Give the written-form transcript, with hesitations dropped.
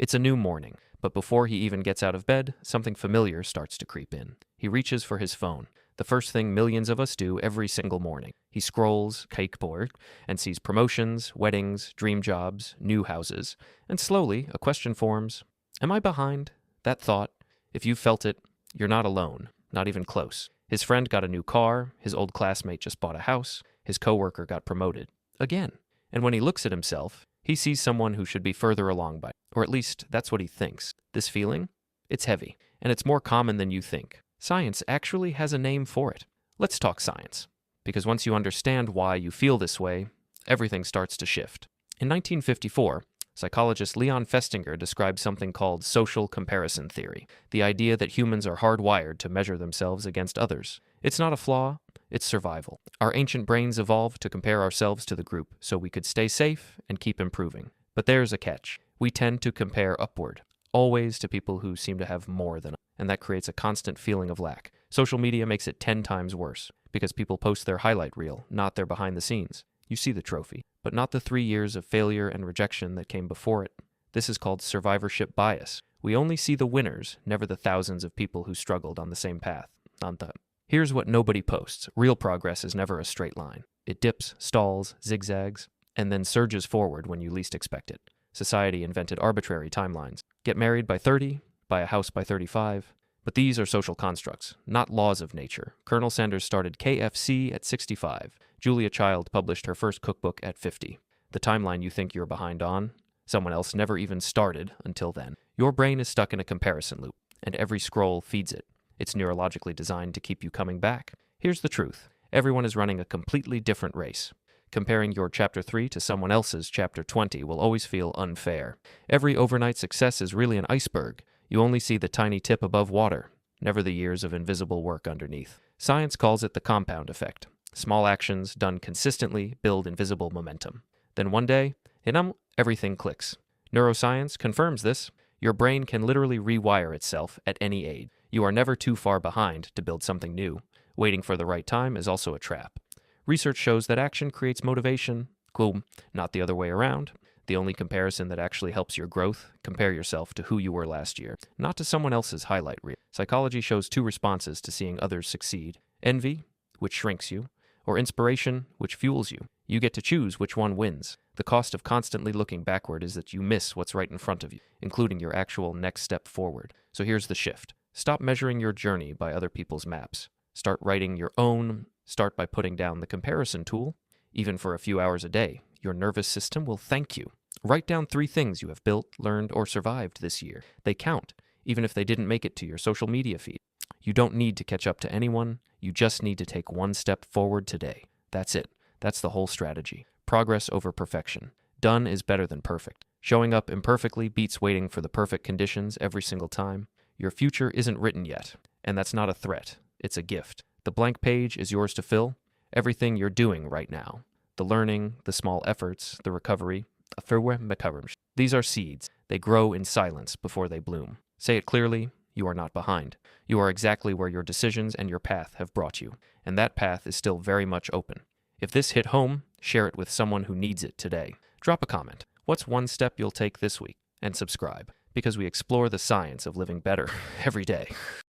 It's a new morning, but before he even gets out of bed, something familiar starts to creep in. He reaches for his phone, the first thing millions of us do every single morning. He scrolls Cakeboard and sees promotions, weddings, dream jobs, new houses, and slowly a question forms. Am I behind? That thought, if you felt it, you're not alone, not even close. His friend got a new car, his old classmate just bought a house, his coworker got promoted. Again. And when he looks at himself, he sees someone who should be further along by, or at least that's what he thinks. This feeling? It's heavy, and it's more common than you think. Science actually has a name for it. Let's talk science. Because once you understand why you feel this way, everything starts to shift. In 1954, psychologist Leon Festinger described something called social comparison theory, the idea that humans are hardwired to measure themselves against others. It's not a flaw, it's survival. Our ancient brains evolved to compare ourselves to the group so we could stay safe and keep improving. But there's a catch. We tend to compare upward, always to people who seem to have more than us, and that creates a constant feeling of lack. Social media makes it 10 times worse, because people post their highlight reel, not their behind the scenes. You see the trophy, but not the 3 years of failure and rejection that came before it. This is called survivorship bias. We only see the winners, never the thousands of people who struggled on the same path. Here's what nobody posts. Real progress is never a straight line. It dips, stalls, zigzags, and then surges forward when you least expect it. Society invented arbitrary timelines. Get married by 30, buy a house by 35. But these are social constructs, not laws of nature. Colonel Sanders started KFC at 65. Julia Child published her first cookbook at 50. The timeline you think you're behind on, someone else never even started until then. Your brain is stuck in a comparison loop, and every scroll feeds it. It's neurologically designed to keep you coming back. Here's the truth. Everyone is running a completely different race. Comparing your Chapter 3 to someone else's Chapter 20 will always feel unfair. Every overnight success is really an iceberg. You only see the tiny tip above water, never the years of invisible work underneath. Science calls it the compound effect. Small actions done consistently build invisible momentum. Then one day, everything clicks. Neuroscience confirms this. Your brain can literally rewire itself at any age. You are never too far behind to build something new. Waiting for the right time is also a trap. Research shows that action creates motivation. Cool, not the other way around. The only comparison that actually helps your growth, compare yourself to who you were last year, not to someone else's highlight reel. Psychology shows two responses to seeing others succeed. Envy, which shrinks you, or inspiration, which fuels you. You get to choose which one wins. The cost of constantly looking backward is that you miss what's right in front of you, including your actual next step forward. So here's the shift. Stop measuring your journey by other people's maps. Start writing your own. Start by putting down the comparison tool. Even for a few hours a day, your nervous system will thank you. Write down 3 things you have built, learned, or survived this year. They count, even if they didn't make it to your social media feed. You don't need to catch up to anyone. You just need to take one step forward today. That's it. That's the whole strategy. Progress over perfection. Done is better than perfect. Showing up imperfectly beats waiting for the perfect conditions every single time. Your future isn't written yet, and that's not a threat. It's a gift. The blank page is yours to fill. Everything you're doing right now. The learning, the small efforts, the recovery. These are seeds. They grow in silence before they bloom. Say it clearly. You are not behind. You are exactly where your decisions and your path have brought you, and that path is still very much open. If this hit home, share it with someone who needs it today. Drop a comment. What's one step you'll take this week? And subscribe, because we explore the science of living better every day.